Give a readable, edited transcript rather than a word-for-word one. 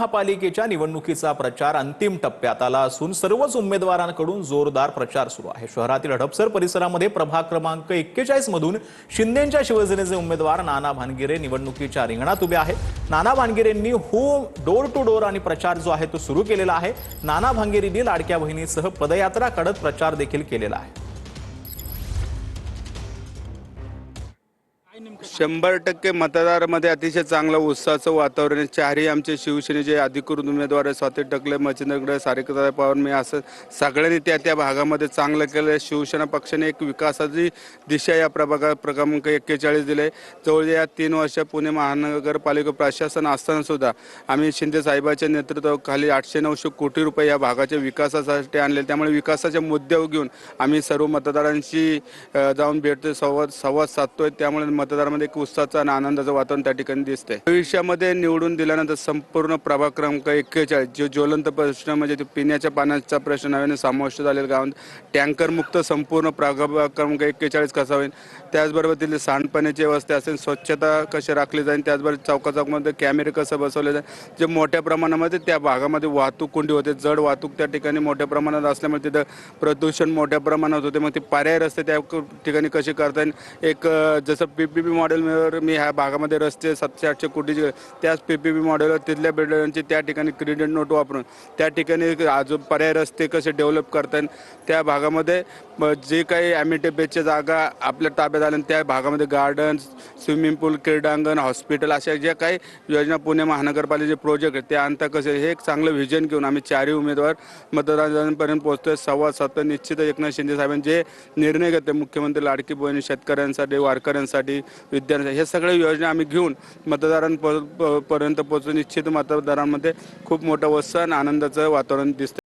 महापालिकेच्या निवडणुकीचा प्रचार अंतिम टप्प्यात आला असून सर्वच उमेदवारांकडून जोरदार प्रचार सुरू आहे। शहरातील हडपसर परिसरामध्ये प्रभाग क्रमांक 41 मधून शिंदेच्या शिवसेनेचे उमेदवार नाना भानगिरे निवडणुकीच्या रिंगणात उभे आहेत। नाना भानगिरेंनी डोर टू डोर आणि प्रचार जो आहे तो सुरू केलेला आहे। नाना भानगिरेंनी लाडक्या बहिणीसह पदयात्रा काढत प्रचार देखील केलेला आहे। 100% मतदारामध्ये अतिशय चांगलं उत्साहाचं वातावरण आहे। चारही आमचे शिवसेनेचे अधिकृत उमेदवार आहे। स्वाती टकले, मच्छिंद्रगड, सारिकाताई पवार, मी असं सगळ्यांनी त्या भागामध्ये चांगलं केलं। शिवसेना पक्षाने एक विकासाची दिशा या क्रमांक 41 दिले। जवळ या 3 वर्ष पुणे महानगरपालिका प्रशासन असताना सुद्धा आम्ही शिंदे साहेबांच्या नेतृत्वाखाली 800-900 कोटी रुपये या भागाच्या विकासासाठी आणले। त्यामुळे विकासाच्या मुद्द्यावर घेऊन आम्ही सर्व मतदारांशी जाऊन भेटतो, संवाद साधतोय। त्यामुळे मतदारांमध्ये एक उत्साहाचं आणि आनंदाचं वातावरण त्या ठिकाणी दिसतंय। भविष्यामध्ये निवडून दिल्यानंतर संपूर्ण प्रभाग क्रमांक 41 जो ज्वलंत प्रश्न म्हणजे पिण्याच्या पाण्याचा प्रश्न नव्याने समाविष्ट झालेला गावात टँकर मुक्त संपूर्ण प्रभाग क्रमांक 41 कसा होईल, त्याचबरोबर तिथली सांडपाण्याची व्यवस्था असेल, स्वच्छता कशी राखली जाईल, त्याचबरोबर चौकाचौकामध्ये कॅमेरे कसं बसवले जाईल, जे मोठ्या प्रमाणामध्ये त्या भागामध्ये वाहतूक कोंडी होते, जड वाहतूक त्या ठिकाणी मोठ्या प्रमाणात असल्यामुळे तिथं प्रदूषण मोठ्या प्रमाणात होते। मग ते पर्याय रस्ते त्या ठिकाणी कसे करता येईल, एक जसं पीपीपी मॉडेलवर मी ह्या भागामध्ये रस्ते 700-800 कोटीचे, त्याच पीपीपी मॉडेलवर तिथल्या बिल्डरांची त्या ठिकाणी क्रेडिट नोट वापरून त्या ठिकाणी पर्याय रस्ते कसे डेव्हलप करता येईल, त्या भागामध्ये जे काही ॲम्युनिटी बेसच्या जागा आपल्या ताब्यात आल्या त्या भागामध्ये गार्डन, स्विमिंग पूल, क्रीडांगण, हॉस्पिटल अशा ज्या काही योजना पुणे महानगरपालिकेचे प्रोजेक्ट आहेत ते आणता कसे, हे एक चांगलं व्हिजन घेऊन आम्ही चारही उमेदवार मतदारांपर्यंत पोहोचतोय। संवाद साधतोय। निश्चितच एकनाथ शिंदे साहेबांनी जे निर्णय घेतले, मुख्यमंत्री लाडकी बहीण, शेतकऱ्यांसाठी, वारकऱ्यांसाठी, विद्यार्थ्यांसाठी, हे सगळे योजना आम्ही घेऊन मतदारांपर्यंत पोहोचून निश्चित मतदारांमध्ये खूप मोठा उत्साह आणि आनंदाचं वातावरण दिसतं।